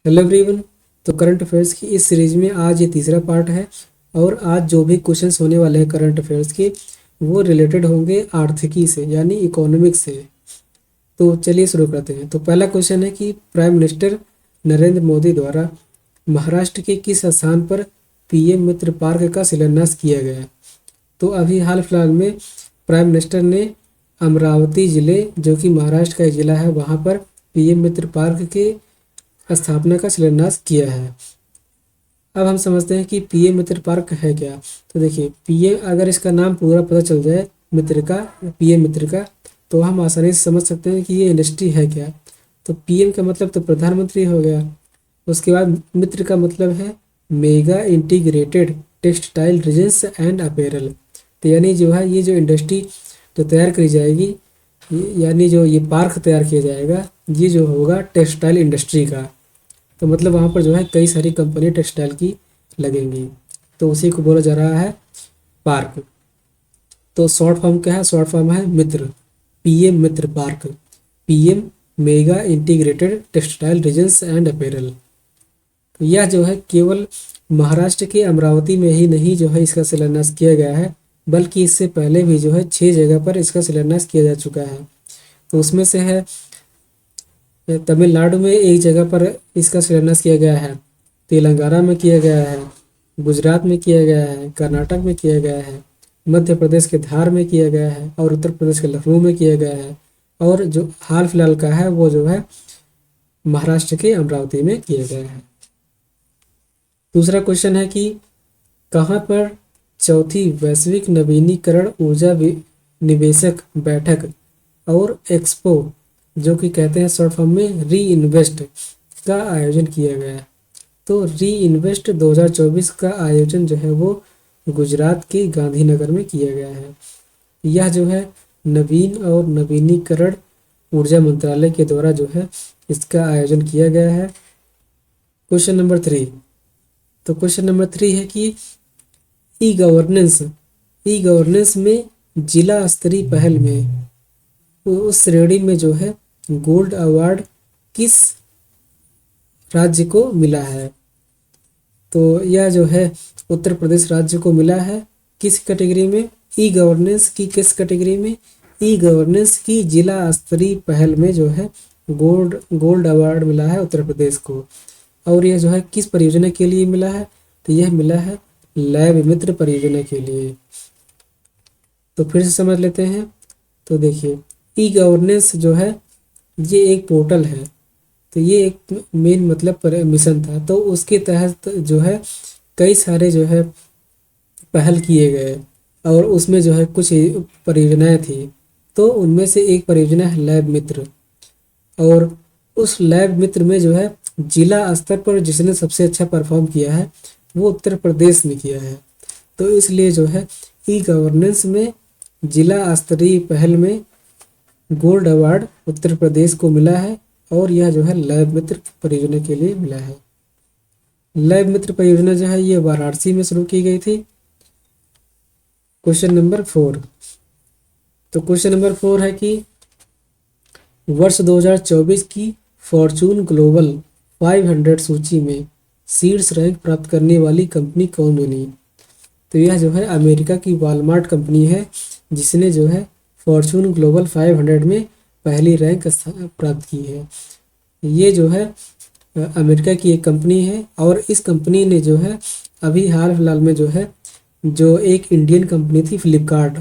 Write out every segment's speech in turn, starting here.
Hello everyone. तो current affairs की इस सीरीज में आज ये तीसरा पार्ट है और आज जो भी क्वेश्चंस होने वाले हैं करंट अफेयर्स के वो रिलेटेड होंगे आर्थिकी से यानी इकोनॉमिक्स से। तो चलिए शुरू करते हैं। तो पहला क्वेश्चन है कि प्राइम मिनिस्टर नरेंद्र मोदी द्वारा महाराष्ट्र के किस स्थान पर पीएम मित्र पार्क का शिलान्यास किया गया। तो अभी हाल फिलहाल में प्राइम मिनिस्टर ने अमरावती ज़िले जो कि महाराष्ट्र का एक ज़िला है वहाँ पर पीएम मित्र पार्क के स्थापना का शिलान्यास किया है। अब हम समझते हैं कि पीएम मित्र पार्क है क्या। तो देखिए पीएम अगर इसका नाम पूरा पता चल जाए मित्र का, पीएम मित्र का, तो हम आसानी से समझ सकते हैं कि ये इंडस्ट्री है क्या। तो पीएम का मतलब तो प्रधानमंत्री हो गया। उसके बाद मित्र का मतलब है mega integrated textile regions and apparel. तो यानी जो है ये जो इंडस्ट्री जो तैयार करी जाएगी यानी जो ये पार्क तैयार किया जाएगा ये जो होगा टेक्सटाइल इंडस्ट्री का। तो मतलब वहाँ पर जो है कई सारी कंपनी टेक्सटाइल की लगेंगी, तो उसी को बोला जा रहा है पार्क। तो शॉर्ट फॉर्म क्या है, शॉर्ट फॉर्म है मित्र, पीएम मित्र park, PM mega integrated textile regions and apparel. तो यह जो है केवल महाराष्ट्र के अमरावती में ही नहीं जो है इसका शिलान्यास किया गया है, बल्कि इससे पहले भी जो है 6 जगह पर इसका शिलान्यास किया जा चुका है। तो उसमें से है तमिलनाडु में एक जगह पर इसका शिलान्यास किया गया है, तेलंगाना में किया गया है, गुजरात में किया गया है, कर्नाटक में किया गया है, मध्य प्रदेश के धार में किया गया है और उत्तर प्रदेश के लखनऊ में किया गया है, और जो हाल फिलहाल का है वो जो है महाराष्ट्र के अमरावती में किया गया है। दूसरा क्वेश्चन है कि कहाँ पर चौथी वैश्विक नवीनीकरण ऊर्जा निवेशक बैठक और एक्सपो जो कि कहते हैं शॉर्ट फॉर्म में री इन्वेस्ट का आयोजन किया गया है। तो री इन्वेस्ट 2024 का आयोजन जो है वो गुजरात के गांधीनगर में किया गया है। यह जो है नवीन और नवीनीकरण ऊर्जा मंत्रालय के द्वारा जो है इसका आयोजन किया गया है। Question number 3। तो क्वेश्चन नंबर 3 है कि ई गवर्नेंस में जिला स्तरीय पहल में उस श्रेणी में जो है गोल्ड अवार्ड किस राज्य को मिला है। तो यह जो है उत्तर प्रदेश राज्य को मिला है। किस कैटेगरी में, ई गवर्नेंस की किस कैटेगरी में, ई गवर्नेंस की जिला स्तरीय पहल में जो है गोल्ड अवार्ड मिला है उत्तर प्रदेश को। और यह जो है किस परियोजना के लिए मिला है, तो यह मिला है लैब मित्र परियोजना के लिए। तो फिर से समझ लेते हैं। तो देखिए ई गवर्नेंस जो है ये एक पोर्टल है, तो ये एक मेन मतलब मिशन था, तो उसके तहत जो है कई सारे जो है पहल किए गए और उसमें जो है कुछ परियोजनाएं थी। तो उनमें से एक परियोजना है लैब मित्र, और उस लैब मित्र में जो है जिला स्तर पर जिसने सबसे अच्छा परफॉर्म किया है वो उत्तर प्रदेश ने किया है। तो इसलिए जो है ई गवर्नेंस में जिला स्तरीय पहल में गोल्ड अवार्ड उत्तर प्रदेश को मिला है, और यह जो है लैब मित्र परियोजना के लिए मिला है। लैब मित्र परियोजना जो है ये वाराणसी में शुरू की गई थी। Question number 4। तो क्वेश्चन नंबर 4 है कि वर्ष 2024 की फॉर्चून ग्लोबल 500 सूची में शीर्ष रैंक प्राप्त करने वाली कंपनी कौन बनी। तो यह जो है अमेरिका की वॉलमार्ट कंपनी है जिसने जो है फॉर्चून ग्लोबल 500 में पहली रैंक प्राप्त की है। ये जो है अमेरिका की एक कंपनी है, और इस कंपनी ने जो है अभी हाल फिलहाल में जो है जो एक इंडियन कंपनी थी फ्लिपकार्ट,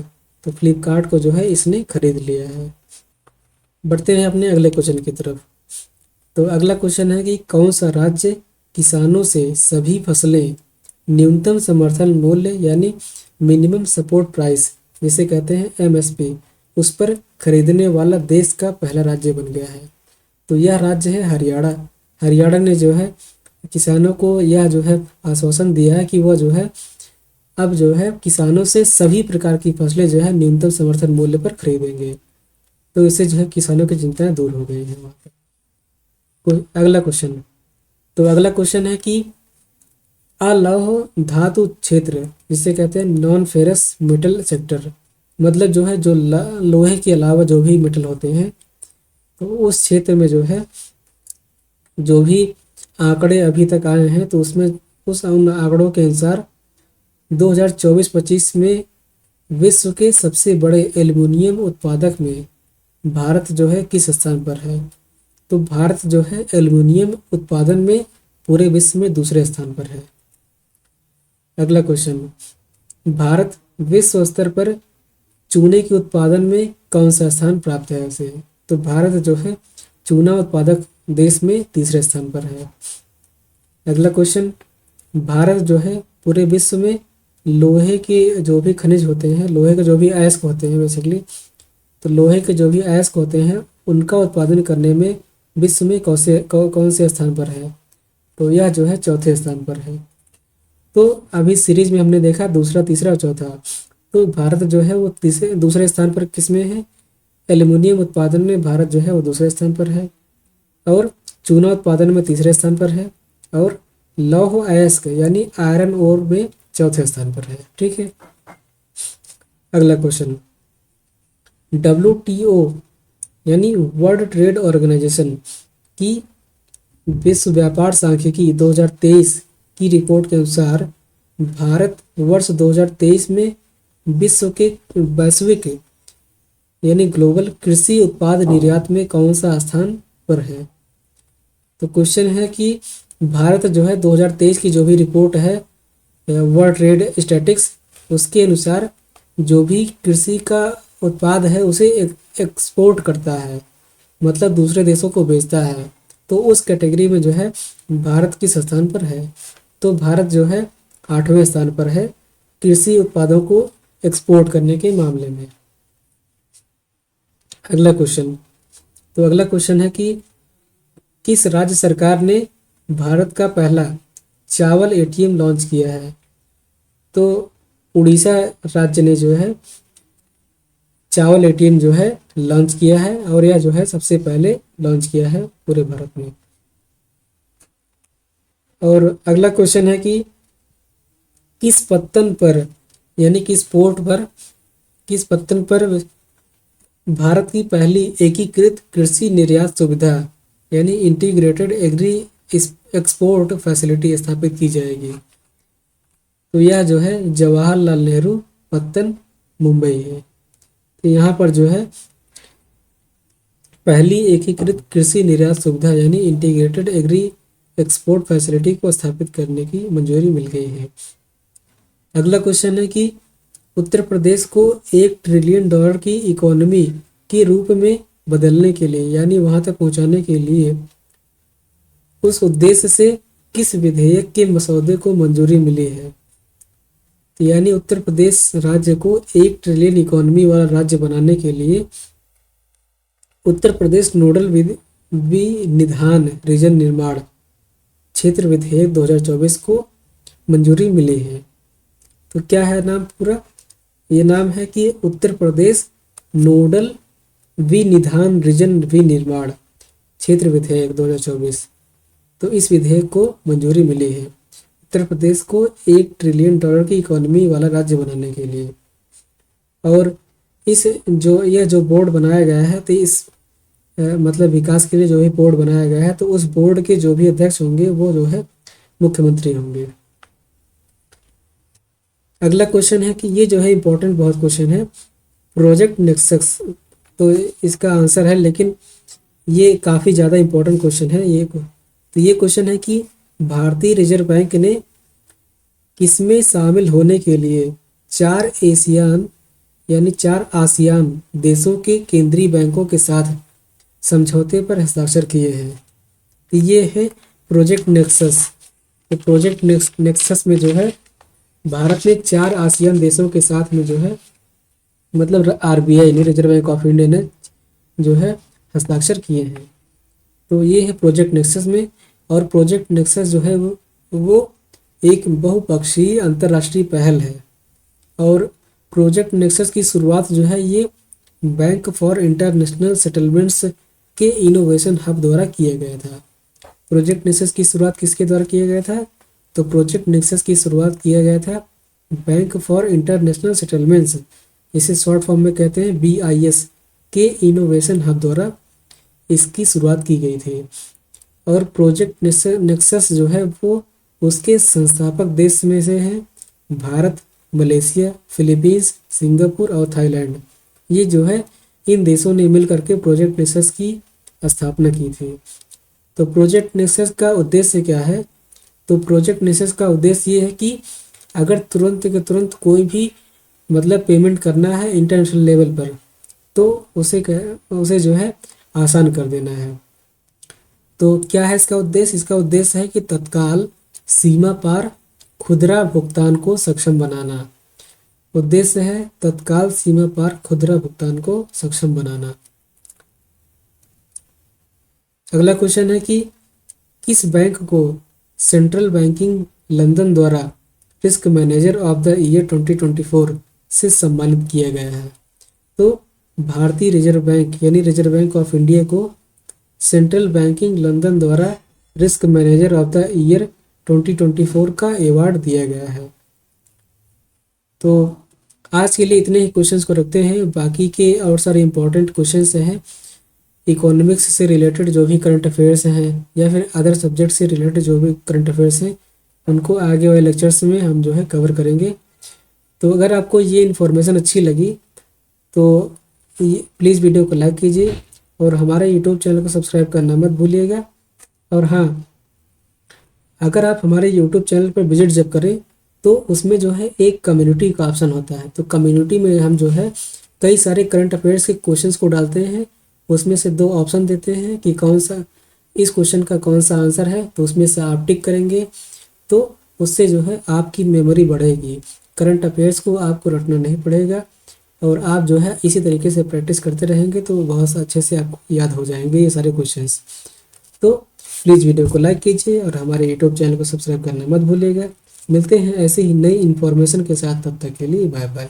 तो फ्लिपकार्ट को जो है इसने खरीद लिया है। बढ़ते हैं अपने अगले क्वेश्चन की तरफ। तो अगला क्वेश्चन है कि कौन सा राज्य किसानों से सभी फसलें न्यूनतम समर्थन मूल्य यानी मिनिमम सपोर्ट प्राइस जिसे कहते हैं एमएसपी उस पर खरीदने वाला देश का पहला राज्य बन गया है। तो यह राज्य है हरियाणा। हरियाणा ने जो है किसानों को यह जो है आश्वासन दिया है कि वह जो है अब जो है किसानों से सभी प्रकार की फसलें जो है न्यूनतम समर्थन मूल्य पर खरीदेंगे। तो इससे जो है किसानों की चिंताएं दूर हो गई हैं वहाँ पर। अगला क्वेश्चन। तो अगला क्वेश्चन है कि अलौह धातु क्षेत्र जिसे कहते हैं नॉन फेरस मेटल सेक्टर, मतलब जो है जो लोहे के अलावा जो भी मेटल होते हैं तो उस क्षेत्र में जो है जो भी आंकड़े अभी तक आए हैं तो उसमें उन आंकड़ों के अनुसार 2024-25 में विश्व के सबसे बड़े एल्युमिनियम उत्पादक में भारत जो है किस स्थान पर है। तो भारत जो है एल्युमिनियम उत्पादन में पूरे विश्व में दूसरे स्थान पर है। अगला क्वेश्चन, भारत विश्व स्तर पर चूने के उत्पादन में कौन सा स्थान प्राप्त है उसे। तो भारत जो है चूना उत्पादक देश में तीसरे स्थान पर है। अगला क्वेश्चन, भारत जो है पूरे विश्व में लोहे के जो भी खनिज होते हैं, लोहे के जो भी अयस्क होते हैं बेसिकली, तो लोहे के जो भी अयस्क होते हैं उनका उत्पादन करने में विश्व में कौन से स्थान पर है। तो यह जो है चौथे स्थान पर है। तो अभी सीरीज में हमने देखा दूसरा, तीसरा और चौथा। तो भारत जो है वो दूसरे स्थान पर किस में है, एल्युमिनियम उत्पादन में भारत जो है वो दूसरे स्थान पर है, और चूना उत्पादन में तीसरे स्थान पर है, और लौह अयस्क यानी आयरन ओर में चौथे स्थान पर है। ठीक है। अगला क्वेश्चन, WTO यानी वर्ल्ड ट्रेड ऑर्गेनाइजेशन की विश्व व्यापार सांख्यिकी 2023 की रिपोर्ट के अनुसार भारत वर्ष 2023 में विश्व के वैश्विक यानी ग्लोबल कृषि उत्पाद निर्यात में कौन सा स्थान पर है। तो क्वेश्चन है कि भारत जो है 2023 की जो भी रिपोर्ट है वर्ल्ड ट्रेड स्टैटिक्स, उसके अनुसार जो भी कृषि का उत्पाद है उसे एक्सपोर्ट करता है, मतलब दूसरे देशों को बेचता है, तो उस कैटेगरी में जो है भारत किस स्थान पर है। तो भारत जो है 8वें स्थान पर है कृषि उत्पादों को एक्सपोर्ट करने के मामले में। अगला क्वेश्चन, तो अगला क्वेश्चन है कि किस राज्य सरकार ने भारत का पहला चावल ATM लॉन्च किया है। तो उड़ीसा राज्य ने जो है चावल ATM जो है लॉन्च किया है, और यह जो है सबसे पहले लॉन्च किया है पूरे भारत में। और अगला क्वेश्चन है कि किस पत्तन पर यानी किस पत्तन पर भारत की पहली एकीकृत कृषि निर्यात सुविधा यानी इंटीग्रेटेड एग्री एक्सपोर्ट फैसिलिटी स्थापित की जाएगी। तो यह जो है जवाहरलाल नेहरू पत्तन मुंबई है। तो यहाँ पर जो है पहली एकीकृत कृषि निर्यात सुविधा यानी इंटीग्रेटेड एग्री एक्सपोर्ट फैसिलिटी को स्थापित करने की मंजूरी मिल गई है। अगला क्वेश्चन है कि उत्तर प्रदेश को $1 ट्रिलियन की इकोनॉमी के रूप में बदलने के लिए यानी वहां तक पहुंचाने के लिए उस उद्देश्य से किस विधेयक के मसौदे को मंजूरी मिली है। तो यानी उत्तर प्रदेश राज्य को 1 ट्रिलियन इकोनॉमी वाला राज्य बनाने के लिए उत्तर प्रदेश नोडल विनिधान रीजन निर्माण क्षेत्र विधेयक 2024 को मंजूरी मिली है। तो क्या है नाम पूरा, ये नाम है कि उत्तर प्रदेश नोडल विनिधान रीजन विनिर्माण क्षेत्र विधेयक 2024। तो इस विधेयक को मंजूरी मिली है उत्तर प्रदेश को $1 ट्रिलियन की इकोनॉमी वाला राज्य बनाने के लिए। और इस यह जो बोर्ड बनाया गया है, तो इस मतलब विकास के लिए जो भी बोर्ड बनाया गया है, तो उस बोर्ड के जो भी अध्यक्ष होंगे वो जो है मुख्यमंत्री होंगे। अगला क्वेश्चन है कि ये जो है इम्पोर्टेंट बहुत क्वेश्चन है, प्रोजेक्ट नेक्सस। तो इसका आंसर है, लेकिन ये काफ़ी ज़्यादा इम्पोर्टेंट क्वेश्चन है ये। तो ये क्वेश्चन है कि भारतीय रिजर्व बैंक ने किसमें शामिल होने के लिए 4 आसियान देशों के केंद्रीय बैंकों के साथ समझौते पर हस्ताक्षर किए हैं। तो ये है प्रोजेक्ट नेक्सस। तो प्रोजेक्ट नेक्सस में जो है भारत ने 4 आसियान देशों के साथ में जो है मतलब RBI ने, रिजर्व बैंक ऑफ इंडिया ने जो है हस्ताक्षर किए हैं। तो ये है प्रोजेक्ट नेक्सस में। और प्रोजेक्ट नेक्सस जो है वो एक बहुपक्षीय अंतर्राष्ट्रीय पहल है। और प्रोजेक्ट नेक्सस की शुरुआत जो है ये बैंक फॉर इंटरनेशनल सेटलमेंट्स के इनोवेशन हब द्वारा किया गया था। प्रोजेक्ट नेक्सस की शुरुआत किसके द्वारा किया गया था। तो प्रोजेक्ट नेक्सस की शुरुआत किया गया था बैंक फॉर इंटरनेशनल सेटलमेंट्स, इसे शॉर्ट फॉर्म में कहते हैं BIS के इनोवेशन हब द्वारा इसकी शुरुआत की गई थी। और प्रोजेक्ट नेक्सस जो है वो उसके संस्थापक देश में से हैं भारत, मलेशिया, फिलीपींस, सिंगापुर और थाईलैंड। ये जो है इन देशों ने मिल करके प्रोजेक्ट नेक्सस की स्थापना की थी। तो प्रोजेक्ट नेक्सस का उद्देश्य क्या है? तो प्रोजेक्ट नेक्सस का उद्देश्य ये है कि अगर तुरंत के तुरंत कोई भी मतलब पेमेंट करना है इंटरनेशनल लेवल पर, तो उसे जो है आसान कर देना है। तो क्या है इसका उद्देश्य? इसका उद्देश्य है कि तत्काल सीमा पार खुदरा भुगतान को सक्षम बनाना। उद्देश्य है तत्काल सीमा पार खुदरा भुगतान को सक्षम बनाना। अगला क्वेश्चन है कि किस बैंक को सेंट्रल बैंकिंग लंदन द्वारा risk manager of the year 2024 से सम्मानित किया गया है? तो भारतीय रिजर्व बैंक यानी रिजर्व बैंक ऑफ इंडिया को सेंट्रल बैंकिंग लंदन द्वारा risk manager of the year 2024 का अवार्ड दिया गया है। तो आज के लिए इतने ही क्वेश्चंस को रखते हैं। बाकी के और सारे इंपॉर्टेंट क्वेश्चंस हैं इकोनॉमिक्स से रिलेटेड जो भी करंट अफेयर्स हैं या फिर अदर सब्जेक्ट से रिलेटेड जो भी करंट अफेयर्स हैं, उनको आगे वाले लेक्चर्स में हम जो है कवर करेंगे। तो अगर आपको ये इन्फॉर्मेशन अच्छी लगी तो प्लीज़ वीडियो को लाइक कीजिए और हमारे यूट्यूब चैनल को सब्सक्राइब करना मत भूलिएगा। और हाँ, अगर आप हमारे यूट्यूब चैनल पर विजिट जब करें तो उसमें जो है एक कम्युनिटी का ऑप्शन होता है। तो कम्युनिटी में हम जो है कई सारे करंट अफेयर्स के क्वेश्चंस को डालते हैं। उसमें से 2 ऑप्शन देते हैं कि कौन सा इस क्वेश्चन का कौन सा आंसर है, तो उसमें से आप टिक करेंगे तो उससे जो है आपकी मेमोरी बढ़ेगी। करंट अफेयर्स को आपको रटना नहीं पड़ेगा और आप जो है इसी तरीके से प्रैक्टिस करते रहेंगे तो बहुत अच्छे से आपको याद हो जाएंगे ये सारे क्वेश्चंस। तो प्लीज़ वीडियो को लाइक कीजिए और हमारे यूट्यूब चैनल को सब्सक्राइब करना मत भूलिएगा। मिलते हैं ऐसे ही नई इन्फॉर्मेशन के साथ, तब तक के लिए बाय बाय।